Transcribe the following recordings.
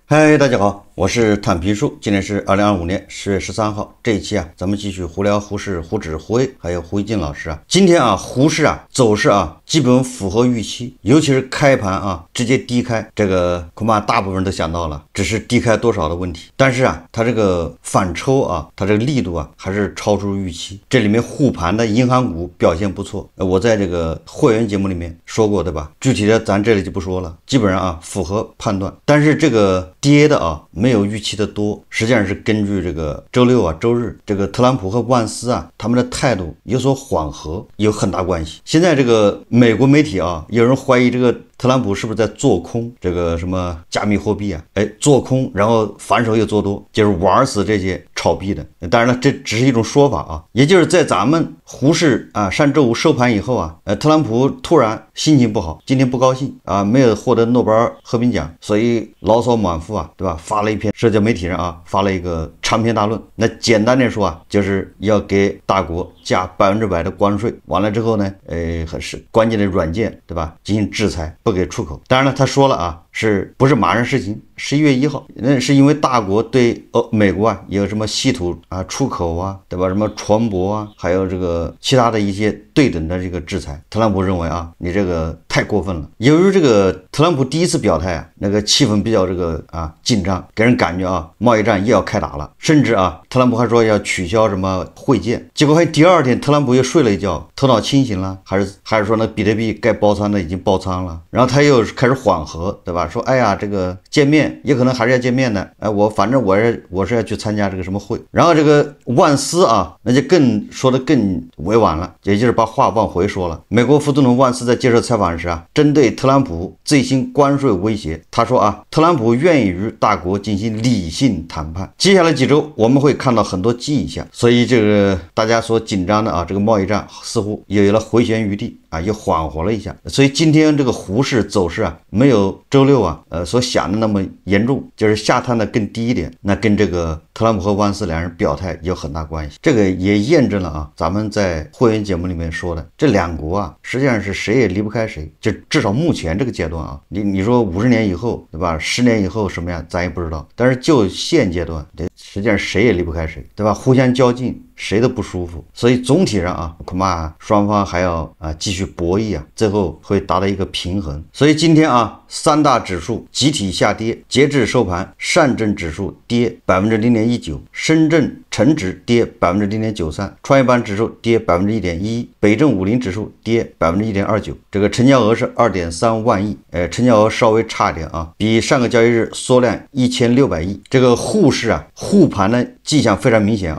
嗨，大家好，我是坦皮叔，今天是2025年10月13号。这一期咱们继续胡聊胡适、胡指、胡 A 还有胡一进老师今天胡适走势基本符合预期，尤其是开盘直接低开，这个恐怕大部分人都想到了，只是低开多少的问题。但是它这个反抽它这个力度还是超出预期。这里面护盘的银行股表现不错，我在这个会员节目里面说过，对吧？具体的咱这里就不说了，基本上符合判断。但是这个跌的没有预期的多，实际上是根据这个周六周日这个特朗普和万斯他们的态度有所缓和有很大关系。现在这个美国媒体有人怀疑这个特朗普是不是在做空这个什么加密货币做空，然后反手又做多，就是玩死这些炒币的。当然了，这只是一种说法也就是在咱们胡适上周五收盘以后特朗普突然心情不好，今天不高兴没有获得诺贝尔和平奖，所以牢骚满腹对吧？发了一篇社交媒体上发了一个长篇大论。那简单的说就是要给大国加100%的关税，完了之后呢是关键的软件对吧进行制裁，不给出口。当然了，他说了是不是马上事情？11月1号，那是因为大国对美国有什么稀土出口对吧？什么船舶还有这个其他的一些对等的这个制裁。特朗普认为你这个太过分了。由于这个特朗普第一次表态那个气氛比较这个紧张，给人感觉贸易战又要开打了，甚至特朗普还说要取消什么汇建。结果第二天特朗普又睡了一觉，头脑清醒了，还是说那比特币该爆仓的已经爆仓了，然后他又开始缓和，对吧？说哎呀这个见面也可能还是要见面的，反正我是要去参加这个什么会。然后这个万斯那就说得更委婉了，也就是把话往回说了。美国副总统万斯在接受采访时针对特朗普最新关税威胁，他说特朗普愿意与大国进行理性谈判，接下来几周我们会看到很多迹象，所以这个大家所紧张的这个贸易战似乎又有了回旋余地又缓和了一下。所以今天这个胡适走势没有周六所想的那么严重，就是下探的更低一点，那跟这个特朗普和万斯两人表态有很大关系。这个也验证了咱们在会员节目里面说的，这两国实际上是谁也离不开谁，就至少目前这个阶段你说50年以后对吧，10年以后什么样咱也不知道，但是就现阶段实际上谁也离不开谁，对吧？互相较劲谁都不舒服，所以总体上恐怕双方还要继续博弈最后会达到一个平衡。所以今天三大指数集体下跌，截至收盘，上证指数跌 0.19%， 深圳成指跌 0.93%， 创业板指数跌 1.11%， 北证50指数跌 1.29%， 这个成交额是 2.3万亿，成交额稍微差点比上个交易日缩量1600亿。这个沪市护盘的迹象非常明显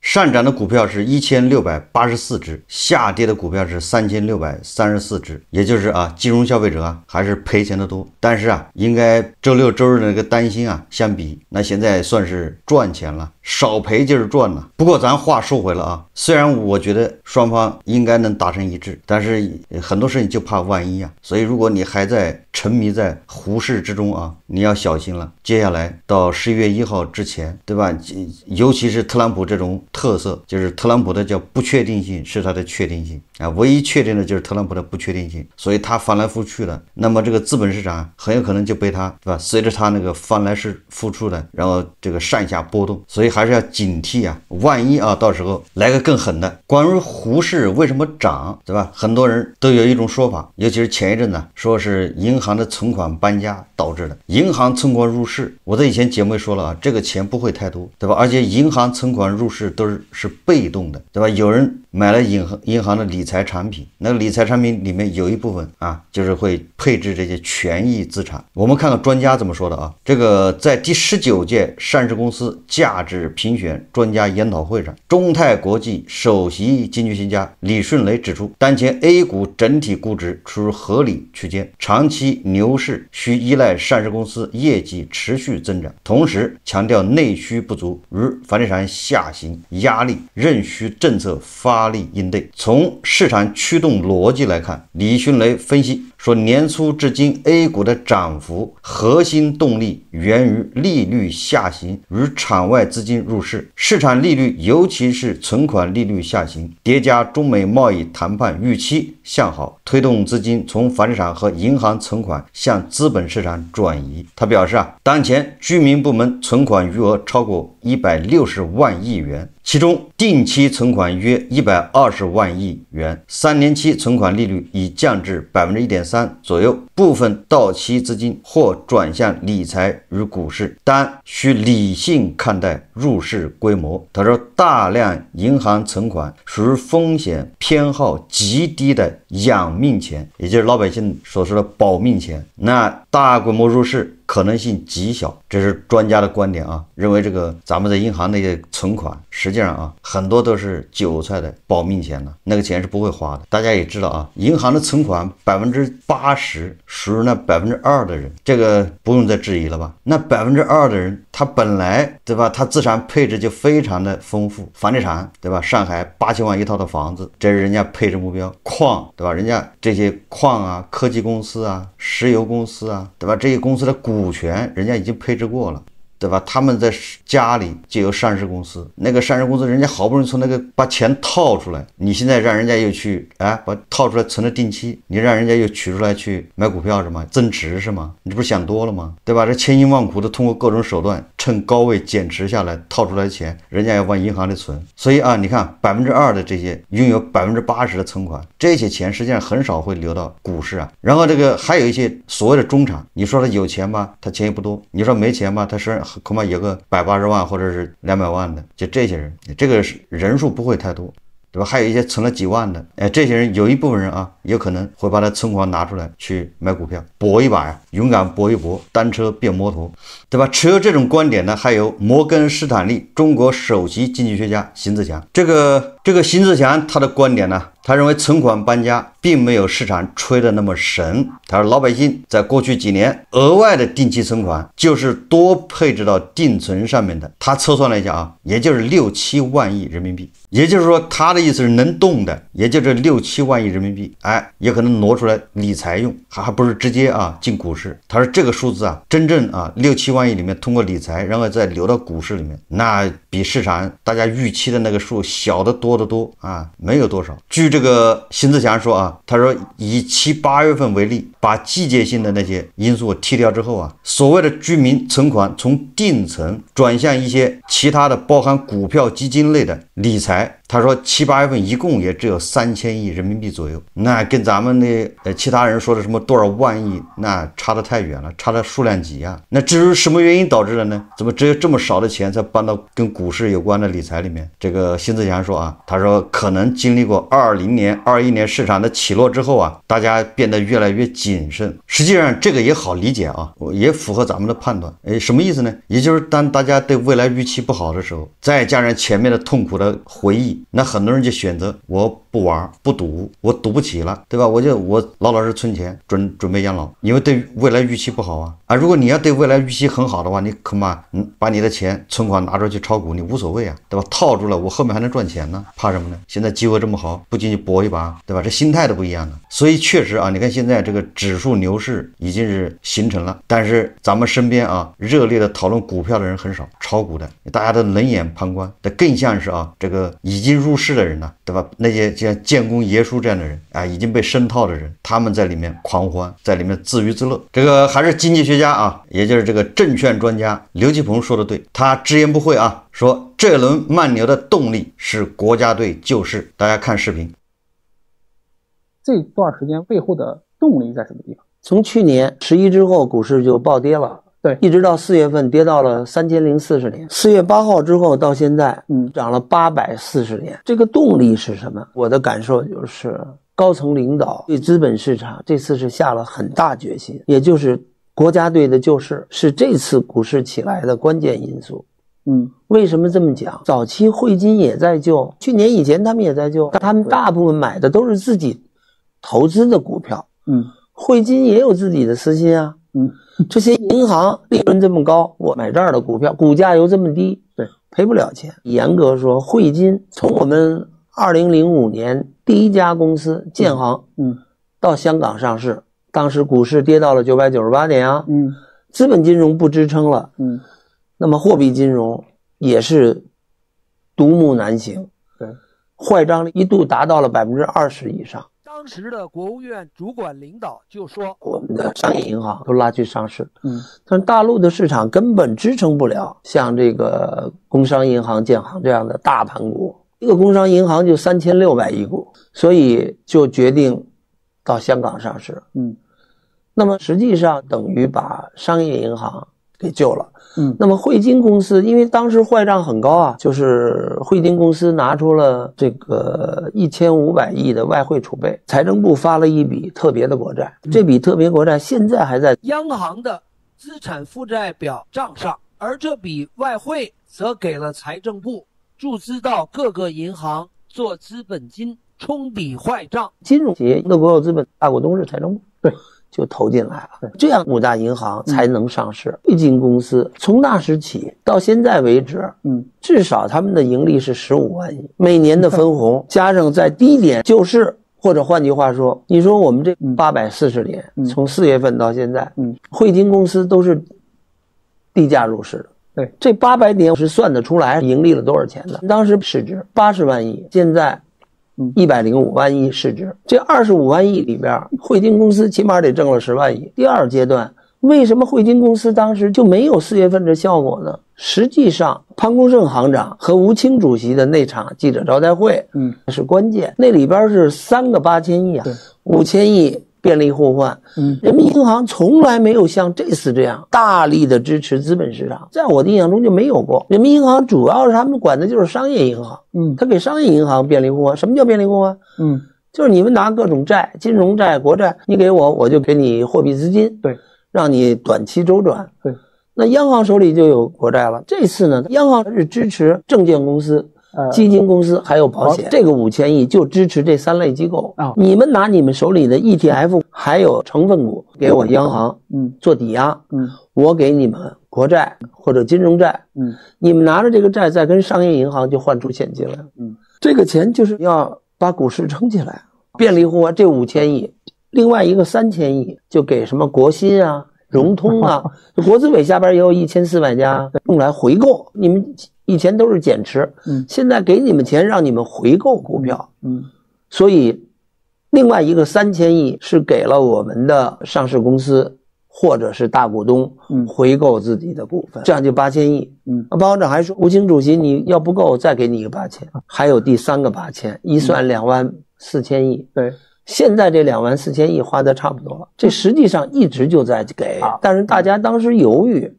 上涨的股票是1684只，下跌的股票是3634只，也就是金融消费者还是赔钱的多。但是应该周六周日的那个担心相比，那现在算是赚钱了，少赔就是赚了。不过咱话说回了虽然我觉得双方应该能达成一致，但是很多事情就怕万一所以如果你还在沉迷在胡适之中你要小心了。接下来到11月1号之前，对吧？尤其是特朗普这种特色，就是特朗普的叫不确定性是他的确定性唯一确定的就是特朗普的不确定性，所以他翻来覆去的，那么这个资本市场很有可能就被他对吧随着他那个翻来覆去的，然后这个上下波动，所以还是要警惕万一到时候来个更狠的。关于胡适为什么涨，对吧？很多人都有一种说法，尤其是前一阵说是银行的存款搬家导致的。银行存款入市，我在以前节目也说了这个钱不会太多，对吧？而且银行存款入市都是被动的，对吧？有人买了银行的理财产品，那个理财产品里面有一部分就是会配置这些权益资产。我们看看专家怎么说的这个在第19届上市公司价值评选专家研讨会上，中泰国际首席经济学家李顺雷指出，当前 A 股整体估值处于合理区间，长期牛市需依赖上市公司业绩持续增长，同时强调内需不足，如房地产下行压力仍需政策发力应对。从市场驱动逻辑来看，李迅雷分析说年初至今 A 股的涨幅核心动力源于利率下行与场外资金入市，市场利率尤其是存款利率下行，叠加中美贸易谈判预期向好，推动资金从房地产和银行存款向资本市场转移。他表示当前居民部门存款余额超过160万亿元，其中定期存款约120万亿元，3年期存款利率已降至 1.3% 左右，部分到期资金或转向理财与股市，但需理性看待入市规模。他说，大量银行存款属于风险偏好极低的养命钱，也就是老百姓所说的保命钱，那大规模入市可能性极小，这是专家的观点啊，认为这个咱们在银行那些存款，实际上很多都是韭菜的保命钱呢，那个钱是不会花的。大家也知道银行的存款80%属于那2%的人，这个不用再质疑了吧？那2%的人，他本来对吧，他资产配置就非常的丰富，房地产对吧？上海8000万一套的房子，这是人家配置目标。矿对吧？人家这些矿科技公司石油公司对吧？这些公司的股权人家已经配置过了，对吧？他们在家里就有上市公司，那个上市公司人家好不容易从那个把钱套出来，你现在让人家又去把套出来存了定期，你让人家又取出来去买股票是吗？增持是吗？你这不是想多了吗？对吧？这千辛万苦的通过各种手段趁高位减持下来套出来的钱，人家要往银行里存。所以你看2%的这些拥有80%的存款，这些钱实际上很少会流到股市然后这个还有一些所谓的中产，你说他有钱吧，他钱也不多；你说没钱吧，他是恐怕有个180万或者是200万的，就这些人，这个人数不会太多，对吧？还有一些存了几万的，这些人有一部分人有可能会把他存款拿出来去买股票，搏一把勇敢搏一搏，单车变摩托，对吧？持有这种观点呢，还有摩根士丹利中国首席经济学家邢自强。这个邢自强他的观点呢，他认为存款搬家并没有市场吹的那么神。他说，老百姓在过去几年额外的定期存款就是多配置到定存上面的，他测算了一下也就是6-7万亿人民币。也就是说，他的意思是能动的也就是6-7万亿人民币，也可能挪出来理财用，还不是直接进股市。他说这个数字真正6-7万亿里面通过理财然后再流到股市里面，那比市场大家预期的那个数小得多得多没有多少。据这个邢自强说他说以7、8月份为例，把季节性的那些因素剔掉之后所谓的居民存款从定存转向一些其他的包含股票基金类的理财，他说7、8月份一共也只有3000亿人民币左右，那跟咱们的其他人说的什么多少万亿那差得太远了，差的数量级那至于什么原因导致的呢？怎么只有这么少的钱才搬到跟股市有关的理财里面？这个邢自强说他说可能经历过20年、21年市场的起落之后大家变得越来越谨慎。实际上这个也好理解也符合咱们的判断。什么意思呢？也就是当大家对未来预期不好的时候，再加上前面的痛苦的回忆，那很多人就选择我不玩不赌，我赌不起了，对吧？我老老实存钱准备养老，因为对未来预期不好如果你要对未来预期很好的话，你恐怕把你的钱存款拿出去炒股你无所谓对吧？套住了我后面还能赚钱呢，怕什么呢？现在机会这么好，不进去搏一把，对吧？这心态都不一样了。所以确实你看现在这个指数牛市已经是形成了，但是咱们身边热烈的讨论股票的人很少，炒股的大家都冷眼旁观，这更像是这个已经入市的人对吧？那些像建功爷叔这样的人已经被深套的人，他们在里面狂欢，在里面自娱自乐。这个还是经济学家也就是这个证券专家刘继鹏说的对，他直言不讳说这轮慢牛的动力是国家队救市。大家看视频。这段时间背后的动力在什么地方？从去年11之后股市就暴跌了，对，一直到4月份跌到了3040点，4月8号之后到现在涨了840点。这个动力是什么？我的感受就是高层领导对资本市场这次是下了很大决心，也就是国家队的救市是这次股市起来的关键因素。为什么这么讲？早期汇金也在救，去年以前他们也在救，他们大部分买的都是自己投资的股票。汇金也有自己的私心这些银行利润这么高，我买这儿的股票股价又这么低，对，赔不了钱。严格说，汇金从我们2005年第一家公司建行到香港上市，当时股市跌到了998点啊，资本金融不支撑了，那么货币金融也是独木难行，对，坏账率一度达到了20%以上。当时的国务院主管领导就说，我们的商业银行都拉去上市，但大陆的市场根本支撑不了像这个工商银行、建行这样的大盘股，一个工商银行就3600亿股，所以就决定到香港上市。那么实际上等于把商业银行给救了。那么汇金公司因为当时坏账很高啊，就是汇金公司拿出了这个1500亿的外汇储备，财政部发了一笔特别的国债，这笔特别国债现在还在央行的资产负债表账上，而这笔外汇则给了财政部注资到各个银行做资本金冲抵坏账。金融企业的国有资本大股东是财政部，对，就投进来了，这样5大银行才能上市。汇金公司从那时起到现在为止，至少他们的盈利是15万亿，每年的分红加上在低点救市，或者换句话说，你说我们这840点，从4月份到现在，汇金公司都是低价入市的。对，这800点是算得出来盈利了多少钱的。当时市值80万亿，现在105万亿市值，这25万亿里边，汇金公司起码得挣了10万亿。第二阶段，为什么汇金公司当时就没有4月份的效果呢？实际上，潘功胜行长和吴清主席的那场记者招待会，是关键。那里边是3个8000亿啊，5000亿便利互换。人民银行从来没有像这次这样大力的支持资本市场，在我的印象中就没有过。人民银行主要是他们管的就是商业银行，他给商业银行便利互换。什么叫便利互换？就是你们拿各种债，金融债、国债，你给我，我就给你货币资金，对，让你短期周转。对，那央行手里就有国债了。这次呢，央行是支持证券公司、基金公司还有保险，这个5000亿就支持这3类机构。你们拿你们手里的 ETF 还有成分股给我央行做抵押，我给你们国债或者金融债，你们拿着这个债再跟商业银行就换出现金来。这个钱就是要把股市撑起来，便利互换这5000亿，另外一个3000亿就给什么国新啊、融通啊，国资委下边也有1400家用来回购，你们以前都是减持，现在给你们钱让你们回购股票，所以另外一个3000亿是给了我们的上市公司或者是大股东回购自己的股份，这样就8000亿。包行长还说，吴清主席你要不够再给你一个8000，还有第3个8000，一算24000亿。对，现在这24000亿花的差不多了，这实际上一直就在给，但是大家当时犹豫，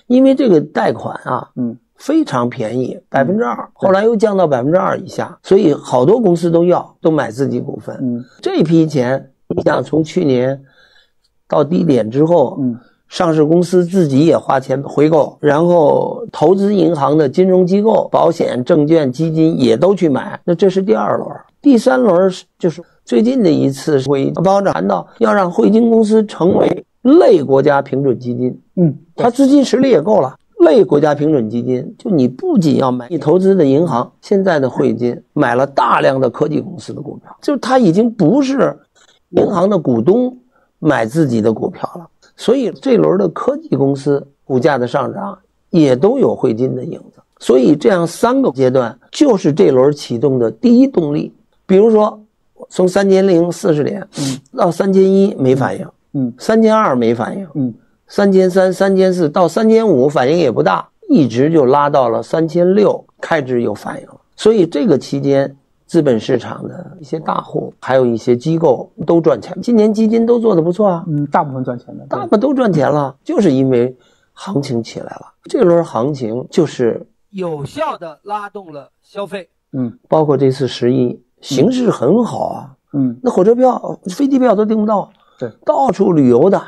因为这个贷款啊，非常便宜，2%，后来又降到2%以下，所以好多公司都买自己股份。这批钱，你想从去年到低点之后，上市公司自己也花钱回购，然后投资银行的金融机构、保险、证券、基金也都去买，那这是第2轮。第3轮就是最近的一次会议，包行长谈到要让汇金公司成为类国家平准基金，它资金实力也够了。类国家平准基金，就你不仅要买你投资的银行，现在的汇金买了大量的科技公司的股票，就它已经不是银行的股东买自己的股票了，所以这轮的科技公司股价的上涨也都有汇金的影子。所以这样3个阶段就是这轮启动的第一动力。比如说从3040点到3100没反应，3200没反应，3300、3400到3500反应也不大，一直就拉到了3600，开始有反应了。所以这个期间，资本市场的一些大户，还有一些机构都赚钱。今年基金都做得不错啊，大部分赚钱的，大部分都赚钱了，就是因为行情起来了。这轮行情就是有效的拉动了消费。包括这次11形势很好啊，那火车票、飞机票都订不到，对，到处旅游的，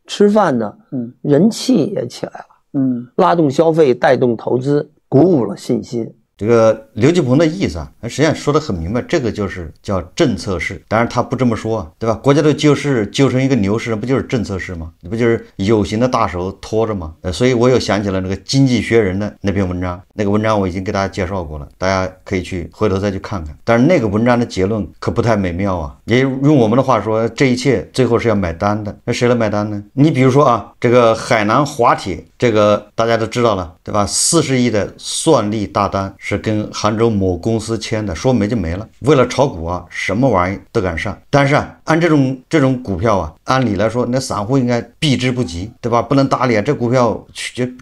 吃饭的，人气也起来了，拉动消费，带动投资，鼓舞了信心。这个刘继鹏的意思啊，实际上说得很明白，这个就是叫政策市。当然他不这么说啊，对吧？国家的救市救成一个牛市，不就是政策市吗？不就是有形的大手拖着吗？所以我又想起了那个《经济学人》的那篇文章，那个文章我已经给大家介绍过了，大家可以去回头再去看看。但是那个文章的结论可不太美妙啊，也用我们的话说，这一切最后是要买单的。那谁来买单呢？你比如说啊，这个海南华铁，这个大家都知道了，对吧？40亿的算力大单是跟杭州某公司签的，说没就没了。为了炒股啊，什么玩意都敢上。但是啊，按这种股票啊，按理来说，那散户应该避之不及，对吧？不能打脸，这股票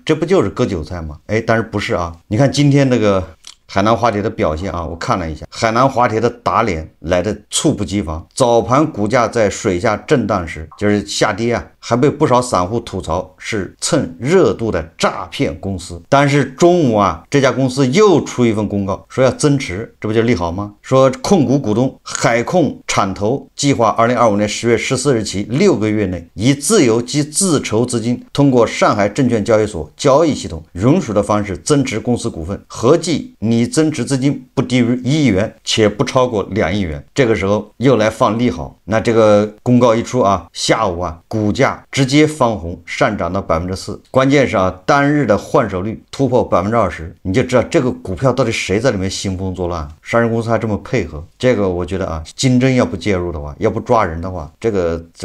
这不就是割韭菜吗？哎，但是不是啊？你看今天那个海南华铁的表现啊，我看了一下，海南华铁的打脸来的猝不及防。早盘股价在水下震荡时，就是下跌啊，还被不少散户吐槽是蹭热度的诈骗公司。但是中午啊，这家公司又出一份公告，说要增持，这不就利好吗？说控股股东海控产投计划2025年10月14日起6个月内，以自由及自筹资金，通过上海证券交易所交易系统允许的方式增持公司股份，合计拟增持资金不低于1亿元，且不超过2亿元。这个时候又来放利好，那这个公告一出啊，下午啊，股价直接翻红，上涨到4%。关键是啊，单日的换手率突破20%，你就知道这个股票到底谁在里面兴风作浪，上市公司还这么配合。这个我觉得啊，金针要不介入的话，要不抓人的话，这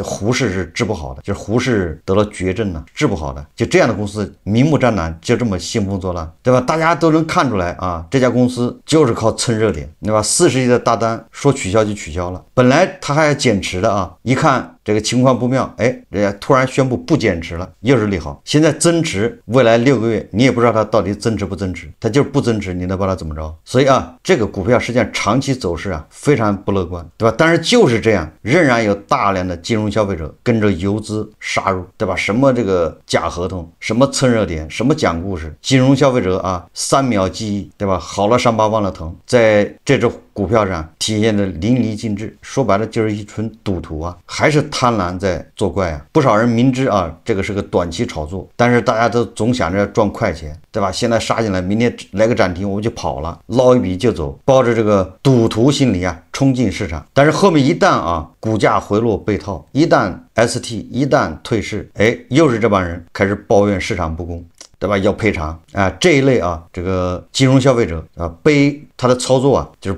胡适是治不好的，就是胡适得了绝症了，治不好的。就这样的公司明目张胆就这么兴风作浪，对吧？大家都能看出来啊，这家公司就是靠蹭热点，对吧？40亿的大单说取消就取消了，本来他还要减持的啊，一看这个情况不妙，哎，人家突然宣布不减持了，又是利好。现在增持，未来6个月你也不知道它到底增持不增持，它就是不增持，你能把它怎么着？所以啊，这个股票实际上长期走势啊非常不乐观，对吧？但是就是这样，仍然有大量的金融消费者跟着游资杀入，对吧？什么这个假合同，什么蹭热点，什么讲故事，金融消费者啊3秒记忆，对吧？好了伤疤忘了疼，在这只股票上体现的淋漓尽致。说白了就是一群赌徒啊，还是贪婪在作怪啊。不少人明知啊这个是个短期炒作，但是大家都总想着赚快钱，对吧？现在杀进来，明天来个涨停我们就跑了，捞一笔就走，抱着这个赌徒心理啊冲进市场。但是后面一旦啊股价回落被套，一旦 ST 一旦退市，哎，又是这帮人开始抱怨市场不公，对吧？要赔偿啊，这一类啊，这个金融消费者啊，被他的操作啊，就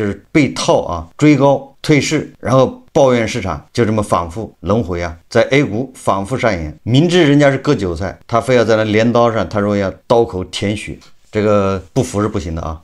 是被套啊，追高退市，然后抱怨市场，就这么反复轮回啊，在 A 股反复上演。明知人家是割韭菜，他非要在那镰刀上，他说要刀口舔血，这个不服是不行的啊。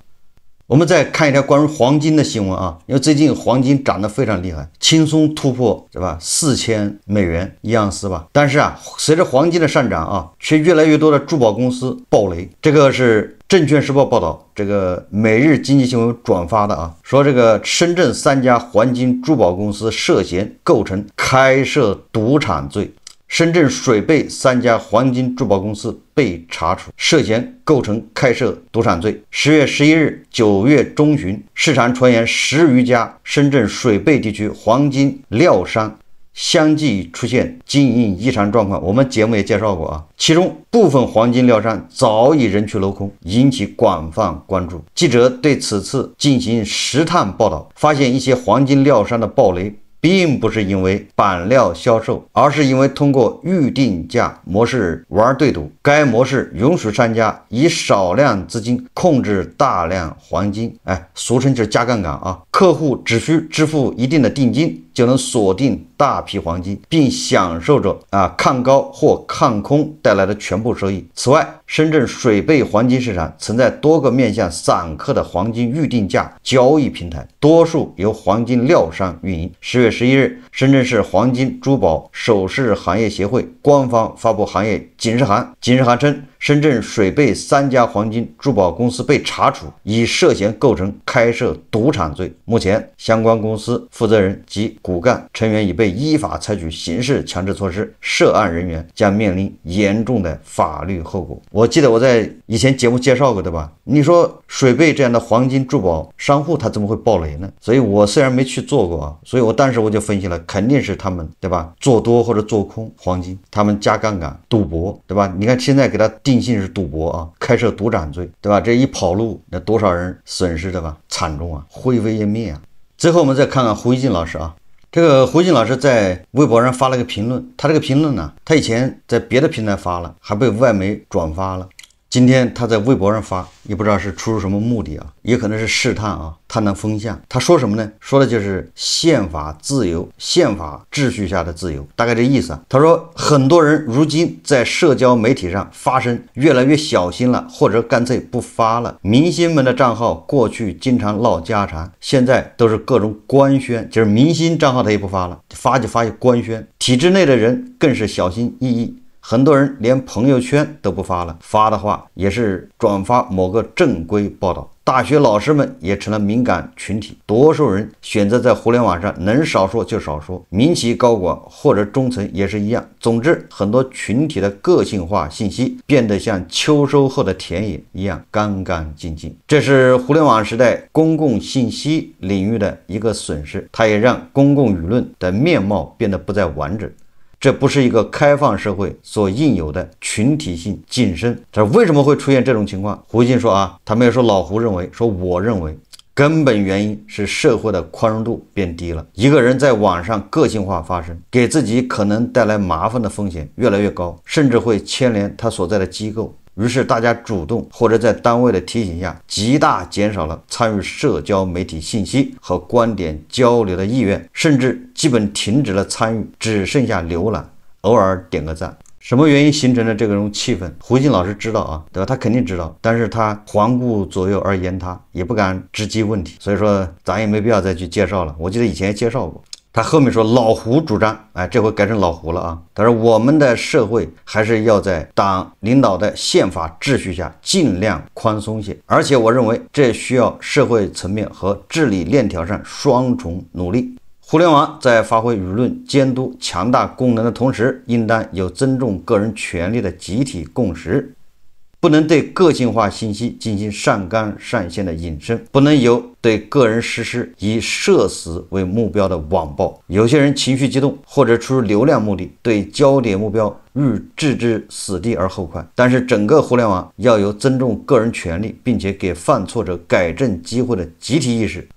我们再看一条关于黄金的新闻啊，因为最近黄金涨得非常厉害，轻松突破，对吧？$4000一盎司吧。但是啊，随着黄金的上涨啊，却越来越多的珠宝公司爆雷。这个是证券时报报道，这个每日经济新闻转发的啊，说这个深圳3家黄金珠宝公司涉嫌构成开设赌场罪。深圳水贝3家黄金珠宝公司被查处，涉嫌构成开设赌场罪。10月11日9月中旬，市场传言10余家深圳水贝地区黄金料商相继出现经营异常状况，我们节目也介绍过啊。其中部分黄金料商早已人去楼空，引起广泛关注。记者对此次进行实探报道，发现一些黄金料商的暴雷并不是因为板料销售，而是因为通过预定价模式玩对赌。该模式允许商家以少量资金控制大量黄金，俗称就是加杠杆啊。客户只需支付一定的定金，就能锁定大批黄金，并享受着看高或看空带来的全部收益。此外，深圳水贝黄金市场存在多个面向散客的黄金预定价交易平台，多数由黄金料商运营。10月11日，深圳市黄金珠宝首饰行业协会官方发布行业警示函，警示函称，深圳水贝3家黄金珠宝公司被查处，已涉嫌构成开设赌场罪。目前，相关公司负责人及骨干成员已被依法采取刑事强制措施，涉案人员将面临严重的法律后果。我记得我在以前节目介绍过，对吧？你说水贝这样的黄金珠宝商户他怎么会爆雷呢？所以我虽然没去做过啊，所以我当时我就分析了，肯定是他们，对吧？做多或者做空黄金，他们加杠杆赌博，对吧？你看现在给他定性是赌博啊，开设赌场罪，对吧？这一跑路，那多少人损失，对吧？惨重啊，灰飞烟灭啊。最后我们再看看胡一静老师啊，这个胡一静老师在微博上发了个评论，他这个评论呢，他以前在别的平台发了，还被外媒转发了。今天他在微博上发，也不知道是出于什么目的啊，也可能是试探啊，探探风向。他说什么呢？说的就是宪法自由、宪法秩序下的自由，大概这意思啊。他说很多人如今在社交媒体上发声越来越小心了，或者干脆不发了。明星们的账号过去经常唠家常，现在都是各种官宣，就是明星账号他也不发了，发就官宣。体制内的人更是小心翼翼。很多人连朋友圈都不发了，发的话也是转发某个正规报道。大学老师们也成了敏感群体，多数人选择在互联网上能少说就少说，民企高管或者中层也是一样。总之，很多群体的个性化信息变得像秋收后的田野一样干干净净，这是互联网时代公共信息领域的一个损失，它也让公共舆论的面貌变得不再完整。这不是一个开放社会所应有的群体性晋升。这为什么会出现这种情况？胡锡进说啊，他没有说老胡认为，说我认为，根本原因是社会的宽容度变低了。一个人在网上个性化发声，给自己可能带来麻烦的风险越来越高，甚至会牵连他所在的机构。于是大家主动或者在单位的提醒下，极大减少了参与社交媒体信息和观点交流的意愿，甚至基本停止了参与，只剩下浏览，偶尔点个赞。什么原因形成了这种气氛？胡锡进老师知道啊，对吧？他肯定知道，但是他环顾左右而言他，也不敢直击问题，所以说咱也没必要再去介绍了。我记得以前也介绍过。他后面说老胡主张，这回改成老胡了啊。他说我们的社会还是要在党领导的宪法秩序下尽量宽松些，而且我认为这需要社会层面和治理链条上双重努力。互联网在发挥舆论监督强大功能的同时，应当有尊重个人权利的集体共识。不能对个性化信息进行上纲上线的引申，不能有对个人实施以社死为目标的网暴。有些人情绪激动，或者出于流量目的，对焦点目标欲置之死地而后快。但是整个互联网要有尊重个人权利，并且给犯错者改正机会的集体意识。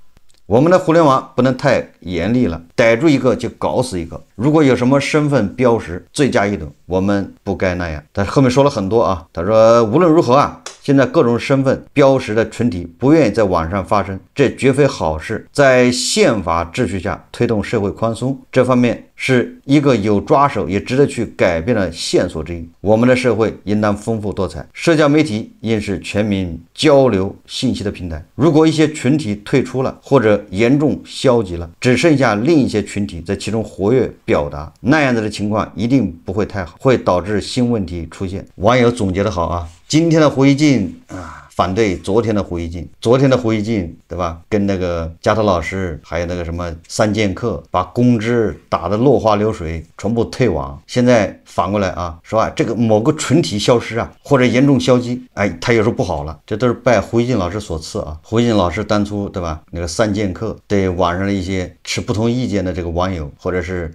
我们的互联网不能太严厉了，逮住一个就搞死一个。如果有什么身份标识，罪加一等，我们不该那样。但后面说了很多啊，他说无论如何啊，现在各种身份标识的群体不愿意在网上发声，这绝非好事。在宪法秩序下推动社会宽松，这方面是一个有抓手也值得去改变的线索之一。我们的社会应当丰富多彩，社交媒体应是全民交流信息的平台。如果一些群体退出了，或者严重消极了，只剩下另一些群体在其中活跃表达，那样子的情况一定不会太好，会导致新问题出现。网友总结的好啊，今天的胡锡进反对昨天的胡锡进，昨天的胡锡进，对吧？跟那个加特老师还有那个什么三剑客，把公知打得落花流水，全部退网。现在反过来啊，说这个某个群体消失啊，或者严重消极，他有时候不好了，这都是拜胡锡进老师所赐啊。胡锡进老师当初，对吧？那个三剑客对网上的一些持不同意见的这个网友，或者是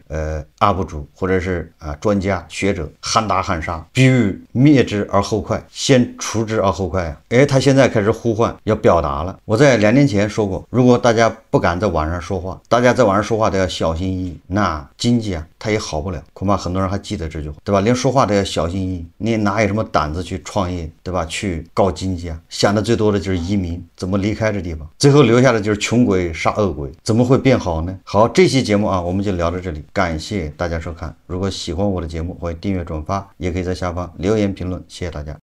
UP主，或者是专家学者，喊打喊杀，必欲灭之而后快，先除之而后快啊。他现在开始呼唤要表达了。我在2年前说过，如果大家不敢在网上说话，大家在网上说话都要小心翼翼，那经济它也好不了。恐怕很多人还记得这句话，对吧？连说话都要小心翼翼，你哪有什么胆子去创业，对吧？去搞经济啊？想的最多的就是移民，怎么离开这地方，最后留下的就是穷鬼杀恶鬼，怎么会变好呢？好，这期节目我们就聊到这里，感谢大家收看。如果喜欢我的节目，欢迎订阅转发，也可以在下方留言评论，谢谢大家。